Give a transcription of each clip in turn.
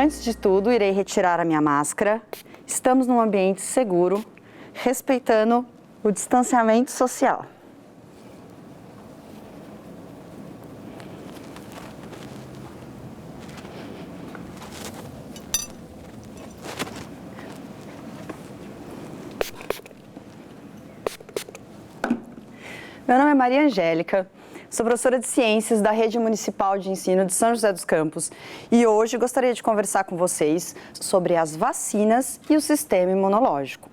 Antes de tudo, irei retirar a minha máscara. Estamos num ambiente seguro, respeitando o distanciamento social. Meu nome é Maria Angélica, sou professora de Ciências da Rede Municipal de Ensino de São José dos Campos e hoje gostaria de conversar com vocês sobre as vacinas e o sistema imunológico.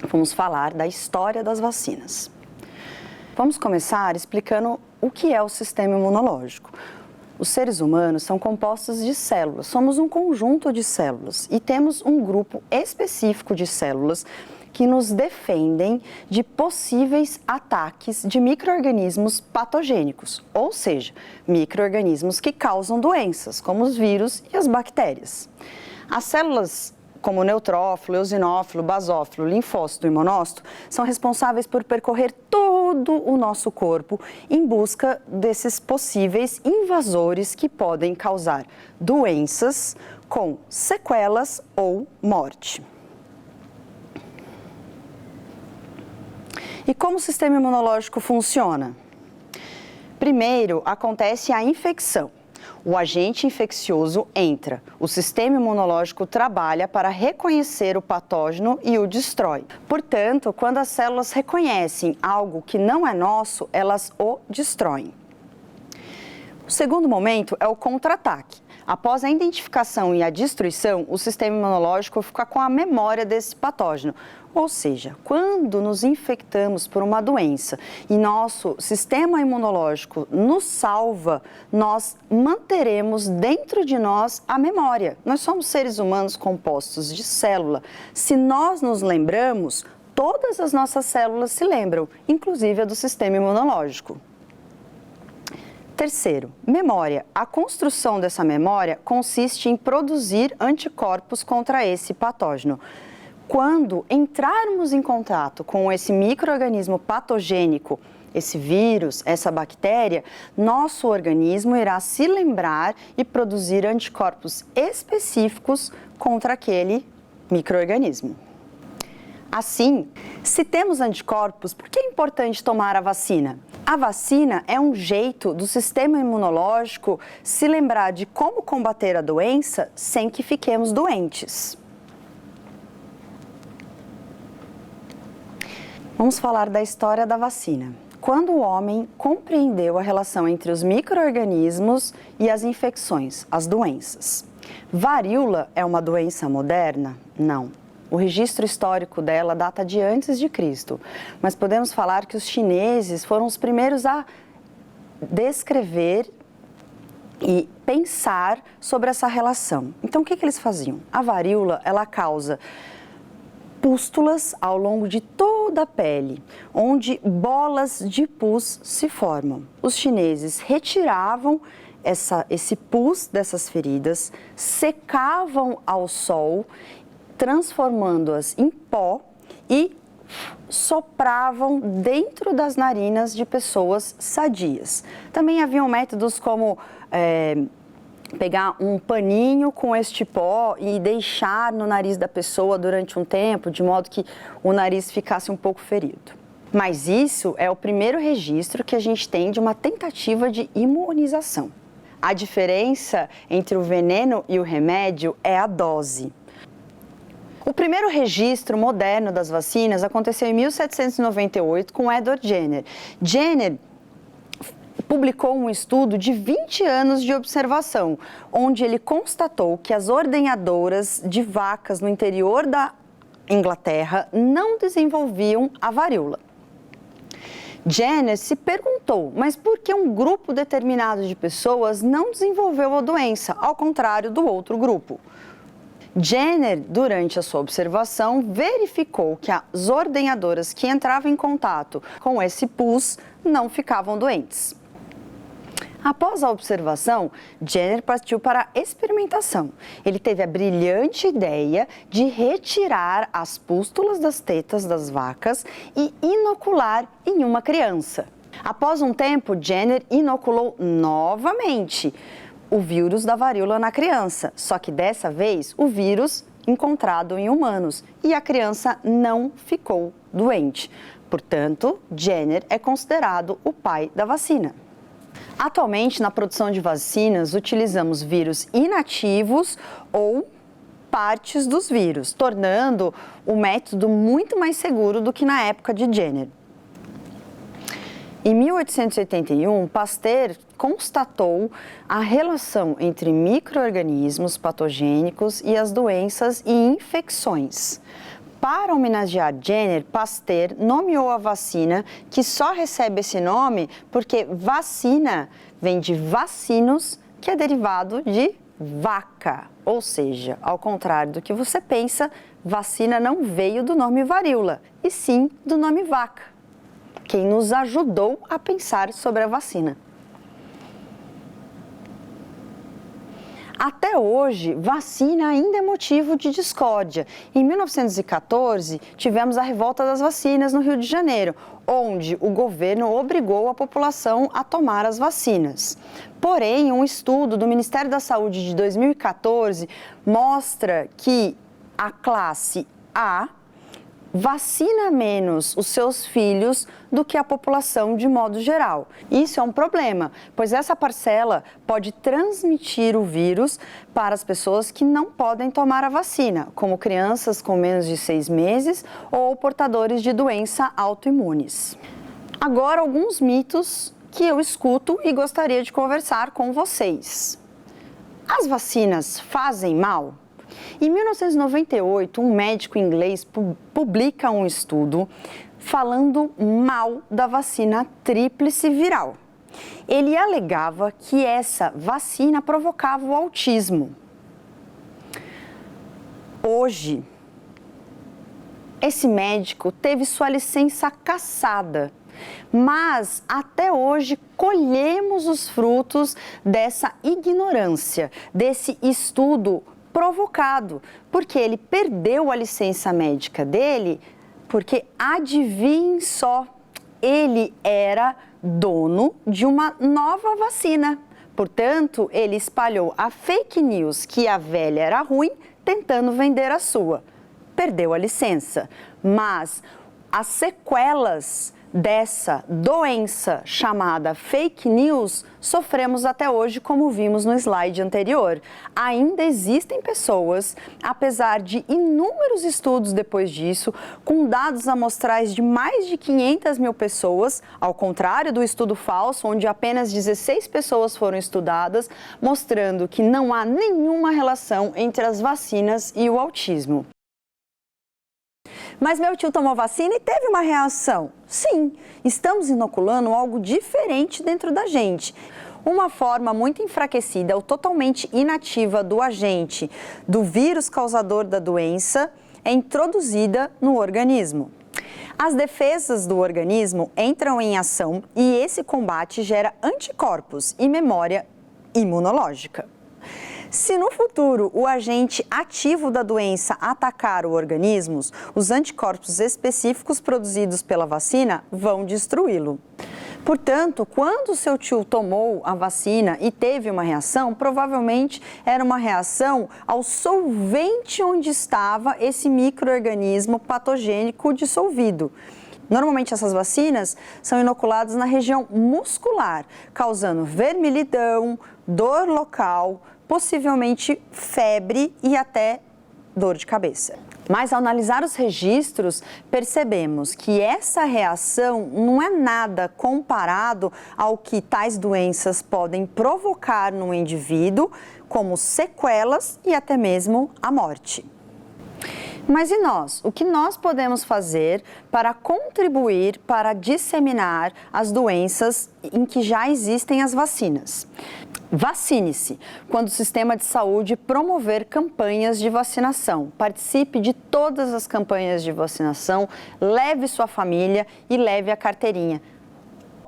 Vamos falar da história das vacinas. Vamos começar explicando o que é o sistema imunológico. Os seres humanos são compostos de células, somos um conjunto de células e temos um grupo específico de células que nos defendem de possíveis ataques de micro-organismos patogênicos, ou seja, micro-organismos que causam doenças, como os vírus e as bactérias. As células como o neutrófilo, eosinófilo, basófilo, linfócito e monócito são responsáveis por percorrer todo o nosso corpo em busca desses possíveis invasores que podem causar doenças com sequelas ou morte. E como o sistema imunológico funciona? Primeiro, acontece a infecção. O agente infeccioso entra, o sistema imunológico trabalha para reconhecer o patógeno e o destrói. Portanto, quando as células reconhecem algo que não é nosso, elas o destroem. O segundo momento é o contra-ataque. Após a identificação e a destruição, o sistema imunológico fica com a memória desse patógeno. Ou seja, quando nos infectamos por uma doença e nosso sistema imunológico nos salva, nós manteremos dentro de nós a memória. Nós somos seres humanos compostos de célula. Se nós nos lembramos, todas as nossas células se lembram, inclusive a do sistema imunológico. Terceiro, memória. A construção dessa memória consiste em produzir anticorpos contra esse patógeno. Quando entrarmos em contato com esse micro-organismo patogênico, esse vírus, essa bactéria, nosso organismo irá se lembrar e produzir anticorpos específicos contra aquele micro-organismo. Assim, se temos anticorpos, por que é importante tomar a vacina? A vacina é um jeito do sistema imunológico se lembrar de como combater a doença sem que fiquemos doentes. Vamos falar da história da vacina. Quando o homem compreendeu a relação entre os micro-organismos e as infecções, as doenças. Varíola é uma doença moderna? Não. O registro histórico dela data de antes de Cristo, mas podemos falar que os chineses foram os primeiros a descrever e pensar sobre essa relação. Então, o que eles faziam? A varíola, ela causa pústulas ao longo de toda a pele, onde bolas de pus se formam. Os chineses retiravam esse pus dessas feridas, secavam ao sol, transformando-as em pó e sopravam dentro das narinas de pessoas sadias. Também haviam métodos como pegar um paninho com este pó e deixar no nariz da pessoa durante um tempo, de modo que o nariz ficasse um pouco ferido. Mas isso é o primeiro registro que a gente tem de uma tentativa de imunização. A diferença entre o veneno e o remédio é a dose. O primeiro registro moderno das vacinas aconteceu em 1798 com Edward Jenner. Jenner publicou um estudo de 20 anos de observação, onde ele constatou que as ordenhadoras de vacas no interior da Inglaterra não desenvolviam a varíola. Jenner se perguntou, mas por que um grupo determinado de pessoas não desenvolveu a doença, ao contrário do outro grupo? Jenner, durante a sua observação, verificou que as ordenhadoras que entravam em contato com esse pus não ficavam doentes. Após a observação, Jenner partiu para a experimentação. Ele teve a brilhante ideia de retirar as pústulas das tetas das vacas e inocular em uma criança. Após um tempo, Jenner inoculou novamente o vírus da varíola na criança, só que dessa vez o vírus encontrado em humanos e a criança não ficou doente. Portanto, Jenner é considerado o pai da vacina. Atualmente, na produção de vacinas, utilizamos vírus inativos ou partes dos vírus, tornando o método muito mais seguro do que na época de Jenner. Em 1881, Pasteur constatou a relação entre micro-organismos patogênicos e as doenças e infecções. Para homenagear Jenner, Pasteur nomeou a vacina, que só recebe esse nome porque vacina vem de vacinos, que é derivado de vaca. Ou seja, ao contrário do que você pensa, vacina não veio do nome varíola, e sim do nome vaca, quem nos ajudou a pensar sobre a vacina. Até hoje, vacina ainda é motivo de discórdia. Em 1914, tivemos a revolta das vacinas no Rio de Janeiro, onde o governo obrigou a população a tomar as vacinas. Porém, um estudo do Ministério da Saúde de 2014 mostra que a classe A vacina menos os seus filhos do que a população de modo geral. Isso é um problema, pois essa parcela pode transmitir o vírus para as pessoas que não podem tomar a vacina, como crianças com menos de 6 meses ou portadores de doença autoimunes. Agora, alguns mitos que eu escuto e gostaria de conversar com vocês. As vacinas fazem mal? Em 1998, um médico inglês publica um estudo falando mal da vacina tríplice viral. Ele alegava que essa vacina provocava o autismo. Hoje, esse médico teve sua licença cassada, mas até hoje colhemos os frutos dessa ignorância, desse estudo provocado, porque ele perdeu a licença médica dele, porque adivinhem só, ele era dono de uma nova vacina. Portanto, ele espalhou a fake news que a velha era ruim, tentando vender a sua. Perdeu a licença, mas as sequelas dessa doença chamada fake news sofremos até hoje, como vimos no slide anterior. Ainda existem pessoas, apesar de inúmeros estudos depois disso, com dados amostrais de mais de 500 mil pessoas, ao contrário do estudo falso, onde apenas 16 pessoas foram estudadas, mostrando que não há nenhuma relação entre as vacinas e o autismo. Mas meu tio tomou vacina e teve uma reação. Sim, estamos inoculando algo diferente dentro da gente. Uma forma muito enfraquecida ou totalmente inativa do agente, do vírus causador da doença, é introduzida no organismo. As defesas do organismo entram em ação e esse combate gera anticorpos e memória imunológica. Se no futuro o agente ativo da doença atacar o organismo, os anticorpos específicos produzidos pela vacina vão destruí-lo. Portanto, quando seu tio tomou a vacina e teve uma reação, provavelmente era uma reação ao solvente onde estava esse micro-organismo patogênico dissolvido. Normalmente essas vacinas são inoculadas na região muscular, causando vermelhidão, dor local, possivelmente febre e até dor de cabeça. Mas ao analisar os registros, percebemos que essa reação não é nada comparado ao que tais doenças podem provocar no indivíduo, como sequelas e até mesmo a morte. Mas e nós? O que nós podemos fazer para contribuir para disseminar as doenças em que já existem as vacinas? Vacine-se quando o sistema de saúde promover campanhas de vacinação. Participe de todas as campanhas de vacinação, leve sua família e leve a carteirinha.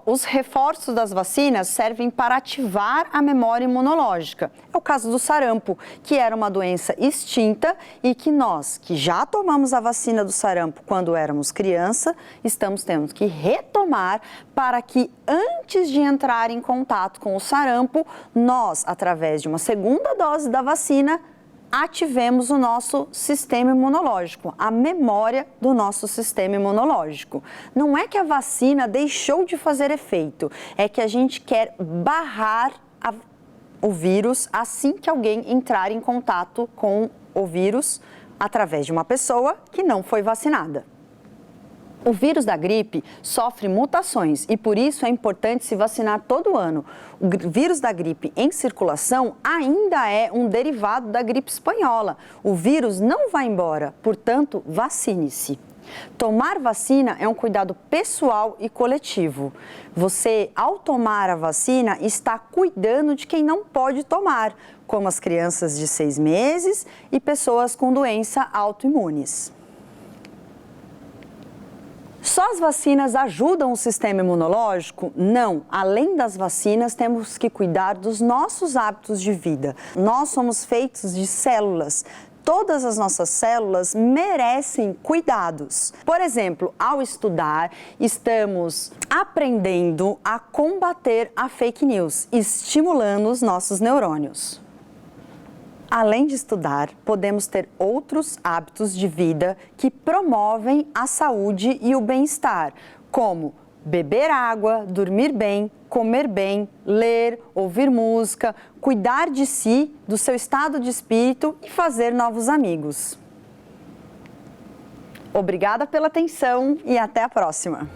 os reforços das vacinas servem para ativar a memória imunológica. É o caso do sarampo, que era uma doença extinta e que nós, que já tomamos a vacina do sarampo quando éramos criança, estamos tendo que retomar para que antes de entrar em contato com o sarampo, nós, através de uma segunda dose da vacina, ativemos o nosso sistema imunológico, a memória do nosso sistema imunológico. Não é que a vacina deixou de fazer efeito, é que a gente quer barrar o vírus assim que alguém entrar em contato com o vírus através de uma pessoa que não foi vacinada. O vírus da gripe sofre mutações e por isso é importante se vacinar todo ano. O vírus da gripe em circulação ainda é um derivado da gripe espanhola. O vírus não vai embora, portanto, vacine-se. Tomar vacina é um cuidado pessoal e coletivo. Você, ao tomar a vacina, está cuidando de quem não pode tomar, como as crianças de 6 meses e pessoas com doença autoimunes. Só as vacinas ajudam o sistema imunológico? Não. Além das vacinas, temos que cuidar dos nossos hábitos de vida. Nós somos feitos de células. Todas as nossas células merecem cuidados. Por exemplo, ao estudar, estamos aprendendo a combater a fake news, estimulando os nossos neurônios. Além de estudar, podemos ter outros hábitos de vida que promovem a saúde e o bem-estar, como beber água, dormir bem, comer bem, ler, ouvir música, cuidar de si, do seu estado de espírito e fazer novos amigos. Obrigada pela atenção e até a próxima!